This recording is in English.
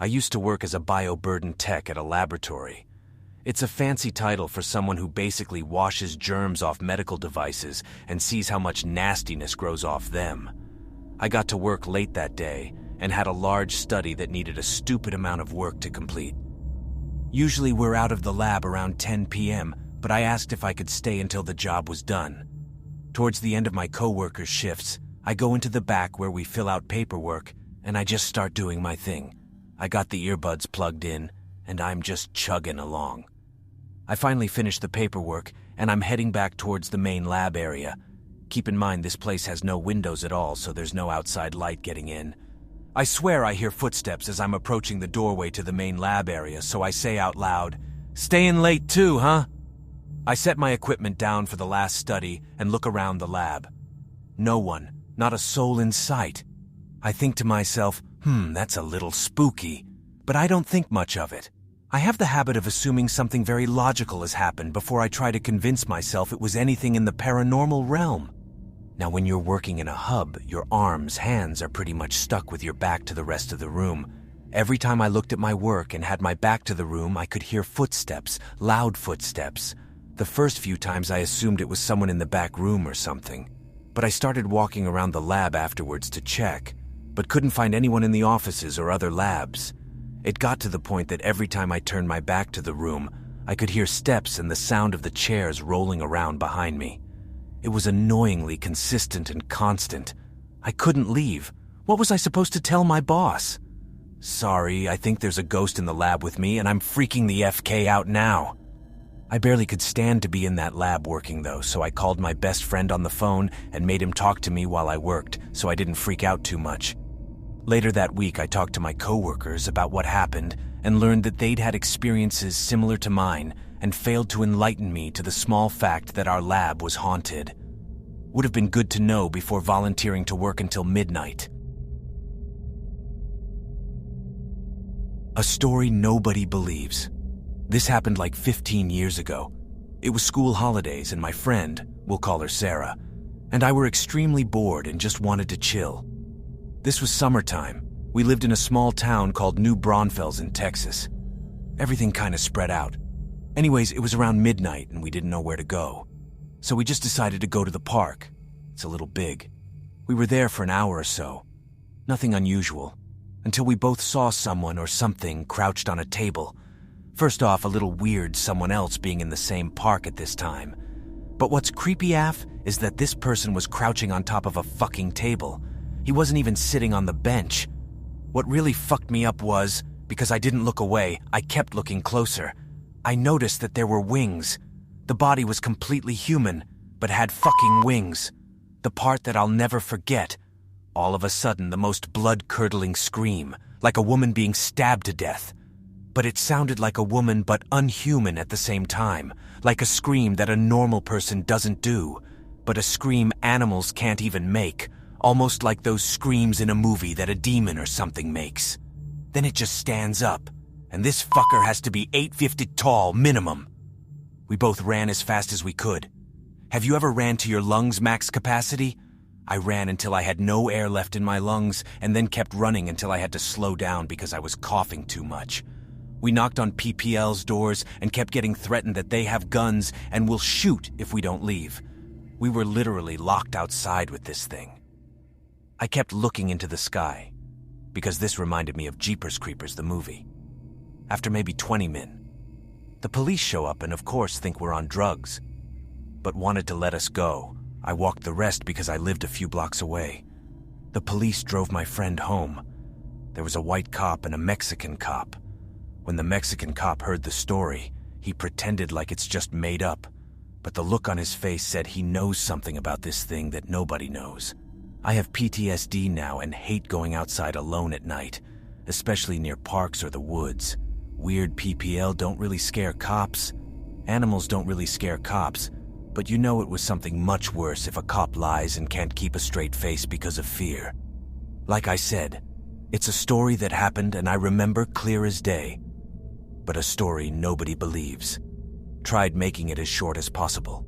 I used to work as a bioburden tech at a laboratory. It's a fancy title for someone who basically washes germs off medical devices and sees how much nastiness grows off them. I got to work late that day and had a large study that needed a stupid amount of work to complete. Usually we're out of the lab around 10 p.m., but I asked if I could stay until the job was done. Towards the end of my coworkers' shifts, I go into the back where we fill out paperwork, and I just start doing my thing. I got the earbuds plugged in, and I'm just chugging along. I finally finish the paperwork, and I'm heading back towards the main lab area. Keep in mind this place has no windows at all, so there's no outside light getting in. I swear I hear footsteps as I'm approaching the doorway to the main lab area, so I say out loud, "Staying late too, huh?" I set my equipment down for the last study and look around the lab. No one, not a soul in sight. I think to myself, that's a little spooky, but I don't think much of it. I have the habit of assuming something very logical has happened before I try to convince myself it was anything in the paranormal realm. Now, when you're working in a hub, your arms, hands are pretty much stuck with your back to the rest of the room. Every time I looked at my work and had my back to the room, I could hear footsteps, loud footsteps. The first few times I assumed it was someone in the back room or something. But I started walking around the lab afterwards to check, but couldn't find anyone in the offices or other labs. It got to the point that every time I turned my back to the room, I could hear steps and the sound of the chairs rolling around behind me. It was annoyingly consistent and constant. I couldn't leave. What was I supposed to tell my boss? "Sorry, I think there's a ghost in the lab with me and I'm freaking the FK out now." I barely could stand to be in that lab working though, so I called my best friend on the phone and made him talk to me while I worked, so I didn't freak out too much. Later that week, I talked to my coworkers about what happened and learned that they'd had experiences similar to mine and failed to enlighten me to the small fact that our lab was haunted. Would have been good to know before volunteering to work until midnight. A story nobody believes. This happened like 15 years ago. It was school holidays and my friend, we'll call her Sarah, and I were extremely bored and just wanted to chill. This was summertime. We lived in a small town called New Braunfels in Texas. Everything kind of spread out. Anyways, it was around midnight and we didn't know where to go. So we just decided to go to the park. It's a little big. We were there for an hour or so. Nothing unusual. Until we both saw someone or something crouched on a table. First off, a little weird someone else being in the same park at this time. But what's creepy AF is that this person was crouching on top of a fucking table. He wasn't even sitting on the bench. What really fucked me up was, because I didn't look away, I kept looking closer. I noticed that there were wings. The body was completely human, but had fucking wings. The part that I'll never forget. All of a sudden, the most blood-curdling scream, like a woman being stabbed to death. But it sounded like a woman but unhuman at the same time, like a scream that a normal person doesn't do, but a scream animals can't even make, almost like those screams in a movie that a demon or something makes. Then it just stands up, and this fucker has to be 8 feet tall, minimum. We both ran as fast as we could. Have you ever ran to your lungs' max capacity? I ran until I had no air left in my lungs, and then kept running until I had to slow down because I was coughing too much. We knocked on PPL's doors and kept getting threatened that they have guns and will shoot if we don't leave. We were literally locked outside with this thing. I kept looking into the sky, because this reminded me of Jeepers Creepers, the movie. After maybe 20 min, the police show up and of course think we're on drugs, but wanted to let us go. I walked the rest because I lived a few blocks away. The police drove my friend home. There was a white cop and a Mexican cop. When the Mexican cop heard the story, he pretended like it's just made up, but the look on his face said he knows something about this thing that nobody knows. I have PTSD now and hate going outside alone at night, especially near parks or the woods. Weird PPL don't really scare cops. Animals don't really scare cops, but you know it was something much worse if a cop lies and can't keep a straight face because of fear. Like I said, it's a story that happened and I remember clear as day, but a story nobody believes. Tried making it as short as possible.